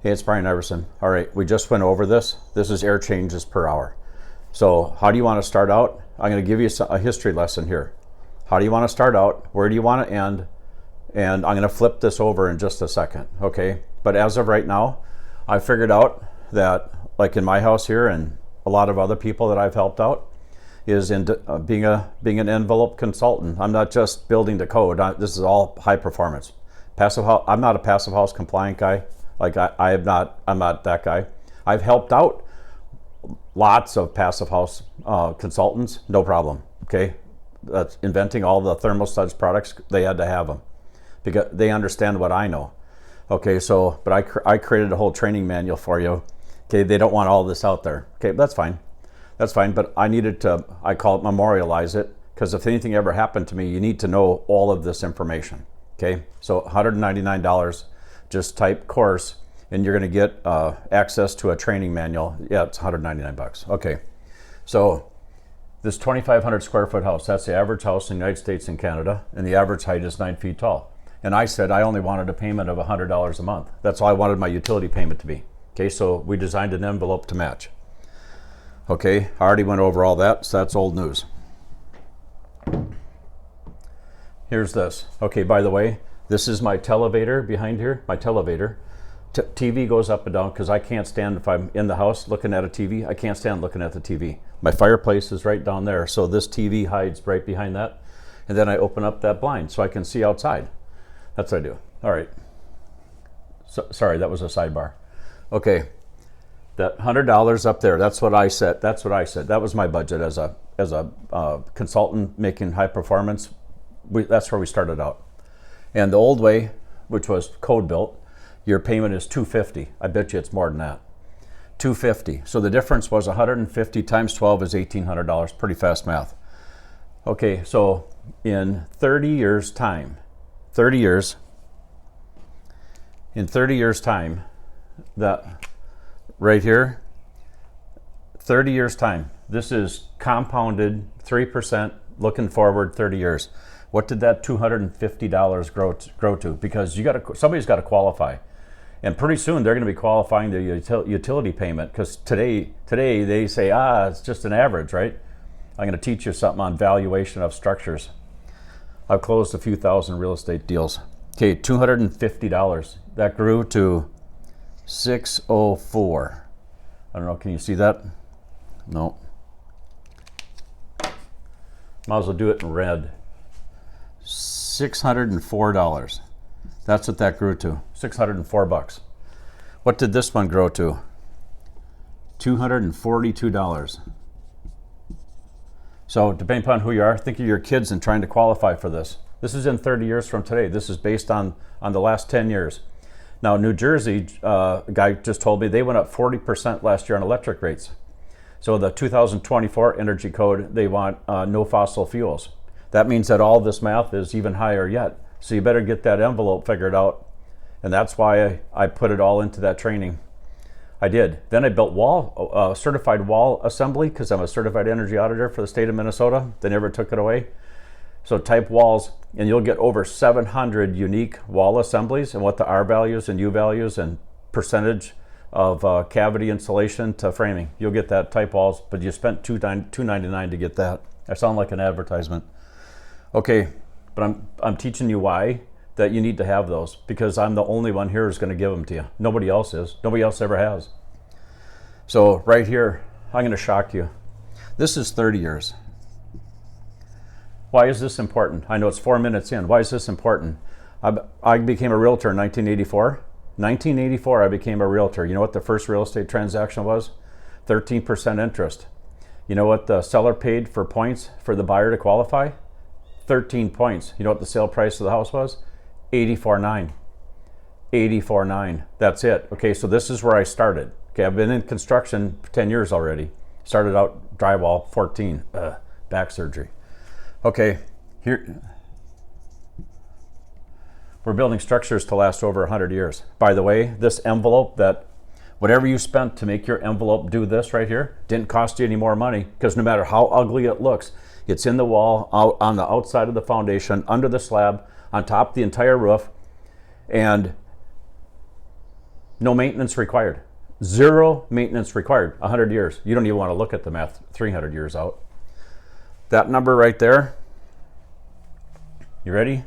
Hey, it's Brian Iverson. All right, we just went over this. This is air changes per hour. So how do you want to start out? I'm going to give you a history lesson here. How do you want to start out? Where do you want to end? And I'm going to flip this over in just a second, okay? But as of right now, I figured out that, like in my house here and a lot of other people that I've helped out, is in being an envelope consultant. I'm not just building the code. This is all high performance. Passive house. I'm not a passive house compliant guy. Like I'm not that guy. I've helped out lots of passive house consultants, no problem. Okay, that's inventing all the thermostuds products. They had to have them because they understand what I know. Okay, so but I created a whole training manual for you. Okay, they don't want all this out there. Okay, that's fine. That's fine. But I needed to. I call it memorialize it, because if anything ever happened to me, you need to know all of this information. Okay, so $199. Just type course and you're going to get access to a training manual. Yeah, it's 199 bucks. Okay, so this 2,500 square foot house, that's the average house in the United States and Canada, and the average height is 9 feet tall. And I said I only wanted a payment of $100 a month. That's all I wanted my utility payment to be. Okay, so we designed an envelope to match. Okay, I already went over all that, so that's old news. Here's this. Okay, by the way, this is my televator behind here, my televator. TV goes up and down because I can't stand, if I'm in the house looking at a TV, I can't stand looking at the TV. My fireplace is right down there, so this TV hides right behind that. And then I open up that blind so I can see outside. That's what I do. All right. Sorry, that was a sidebar. Okay, that $100 up there, that's what I said. That's what I said. That was my budget as a consultant making high performance. That's where we started out. And the old way, which was code built, your payment is $250. I bet you it's more than that. $250. So the difference was $150 times 12 is $1,800. Pretty fast math. Okay, so in 30 years time, in 30 years time, that right here, 30 years time, this is compounded 3% looking forward 30 years. What did that $250 grow to? Because somebody's got to qualify, and pretty soon they're going to be qualifying the utility payment. Because today they say it's just an average, right? I'm going to teach you something on valuation of structures. I've closed a few thousand real estate deals. Okay, $250. That grew to $604. I don't know. Can you see that? No. Might as well do it in red. $604. That's what that grew to. $604. What did this one grow to? $242. So depending upon who you are, think of your kids and trying to qualify for this. This is in 30 years from today. This is based on the last 10 years. Now, New Jersey, a guy just told me they went up 40% last year on electric rates. So the 2024 energy code, they want no fossil fuels. That means that all this math is even higher yet. So you better get that envelope figured out. And that's why I put it all into that training. I did. Then I built certified wall assembly, because I'm a certified energy auditor for the state of Minnesota. They never took it away. So type walls, and you'll get over 700 unique wall assemblies, and what the R values and U values and percentage of cavity insulation to framing. You'll get that. Type walls, but you spent $299 to get that. I sound like an advertisement. Okay, but I'm teaching you why that you need to have those, because I'm the only one here who's going to give them to you. Nobody else is. Nobody else ever has. So right here, I'm going to shock you. This is 30 years. Why is this important? I know it's 4 minutes in. Why is this important? I became a realtor in 1984. 1984, I became a realtor. You know what the first real estate transaction was? 13% interest. You know what the seller paid for points for the buyer to qualify? 13 points. You know what the sale price of the house was? $84,900. $84,900. That's it. Okay, so this is where I started. Okay, I've been in construction for 10 years already. Started out drywall, 14. Back surgery. Okay, here we're building structures to last over 100 years. By the way, this envelope, that whatever you spent to make your envelope do this right here, didn't cost you any more money, because no matter how ugly it looks, it's in the wall, out on the outside of the foundation, under the slab, on top of the entire roof, and No maintenance required. Zero maintenance required. 100 years. You don't even want to look at the math 300 years out. That number right there, you ready?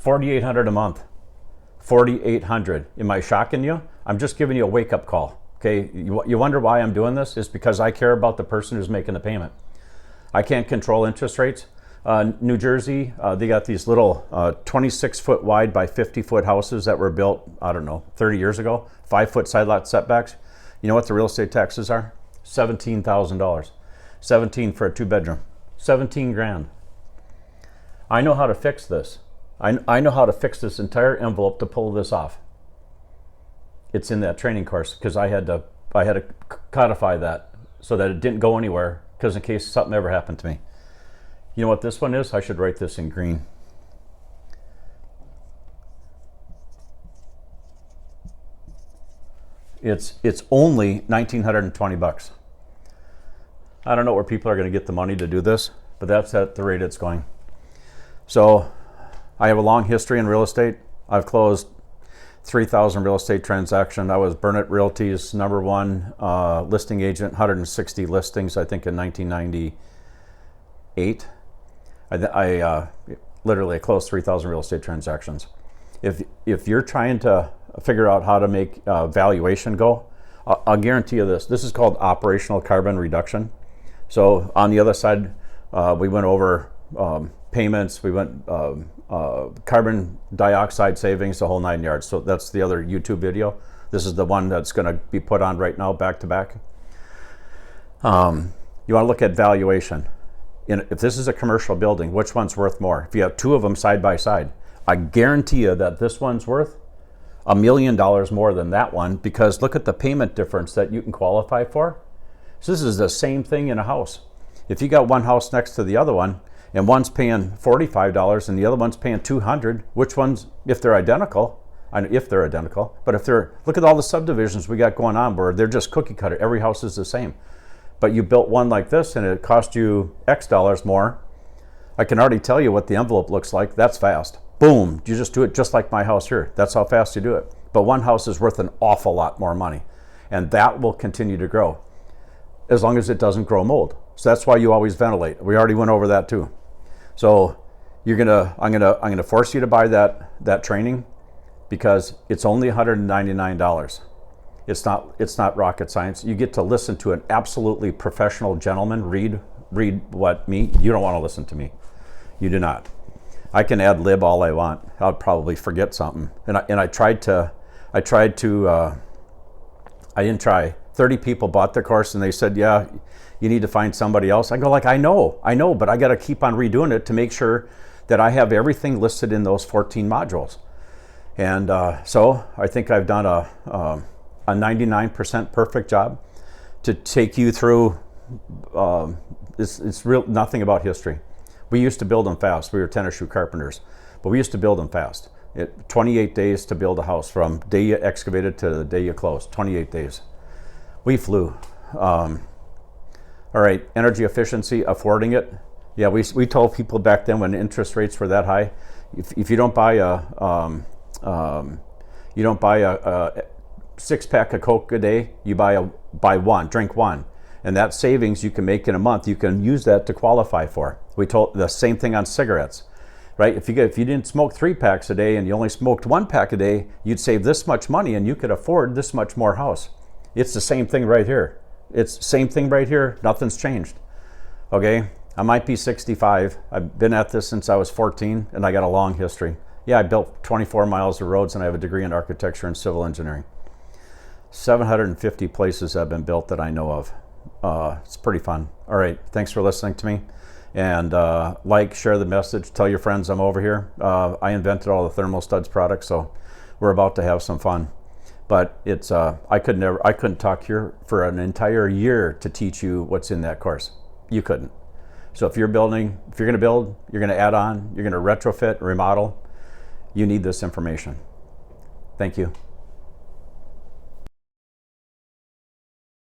$4,800 a month. $4,800. Am I shocking you? I'm just giving you a wake-up call. Okay, you wonder why I'm doing this? It's because I care about the person who's making the payment. I can't control interest rates. New Jersey, they got these little 26-foot wide by 50-foot houses that were built, I don't know, 30 years ago. 5-foot side lot setbacks. You know what the real estate taxes are? $17,000. 17 for a 2-bedroom. 17 grand. I know how to fix this. I know how to fix this entire envelope to pull this off. It's in that training course because I had to codify that so that it didn't go anywhere, because in case something ever happened to me. You know what this one is? I should write this in green. It's only $1,920. I don't know where people are going to get the money to do this, but that's at the rate it's going. So I have a long history in real estate. I've closed 3,000 real estate transactions. I was Burnett Realty's #1 listing agent, 160 listings, I think, in 1998. I literally closed 3,000 real estate transactions. If you're trying to figure out how to make valuation go, I'll guarantee you this. This is called operational carbon reduction. So on the other side, we went over payments, we went carbon dioxide savings, the whole 9 yards. So that's the other YouTube video. This is the one that's going to be put on right now, back to back. You want to look at valuation. If this is a commercial building, which one's worth more? If you have two of them side by side, I guarantee you that this one's worth $1 million more than that one, because look at the payment difference that you can qualify for. So this is the same thing in a house. If you got one house next to the other one, and one's paying $45 and the other one's paying $200, which ones, if they're identical, but if they're, look at all the subdivisions we got going on where they're just cookie cutter, every house is the same. But you built one like this and it cost you X dollars more, I can already tell you what the envelope looks like. That's fast. Boom, you just do it just like my house here. That's how fast you do it. But one house is worth an awful lot more money, and that will continue to grow as long as it doesn't grow mold. So that's why you always ventilate. We already went over that too. So I'm gonna force you to buy that training, because it's only $199. It's not rocket science. You get to listen to an absolutely professional gentleman read what me. You don't want to listen to me. You do not. I can ad lib all I want. I'll probably forget something. I didn't try. 30 people bought the course and they said, yeah, you need to find somebody else. I go like, I know, but I got to keep on redoing it to make sure that I have everything listed in those 14 modules. And so I think I've done a 99% perfect job to take you through. It's real nothing about history. We used to build them fast. We were tennis shoe carpenters, but we used to build them fast. 28 days to build a house from day you excavated to the day you closed. 28 days. We flew. All right, energy efficiency, affording it. Yeah, we told people back then when interest rates were that high, if you don't buy a 6-pack of Coke a day, you drink one. And that savings you can make in a month, you can use that to qualify for. We told the same thing on cigarettes, right? If you didn't smoke 3 packs a day and you only smoked 1 pack a day, you'd save this much money and you could afford this much more house. It's the same thing right here. Nothing's changed. Okay, I might be 65. I've been at this since I was 14 and I got a long history. Yeah, I built 24 miles of roads and I have a degree in architecture and civil engineering. 750 places have been built that I know of. It's pretty fun. All right, thanks for listening to me. And share the message, tell your friends I'm over here. I invented all the thermal studs products, so we're about to have some fun. But it's I couldn't talk here for an entire year to teach you what's in that course. You couldn't. So if you're going to build, you're going to add on, you're going to retrofit, remodel, you need this information. Thank you.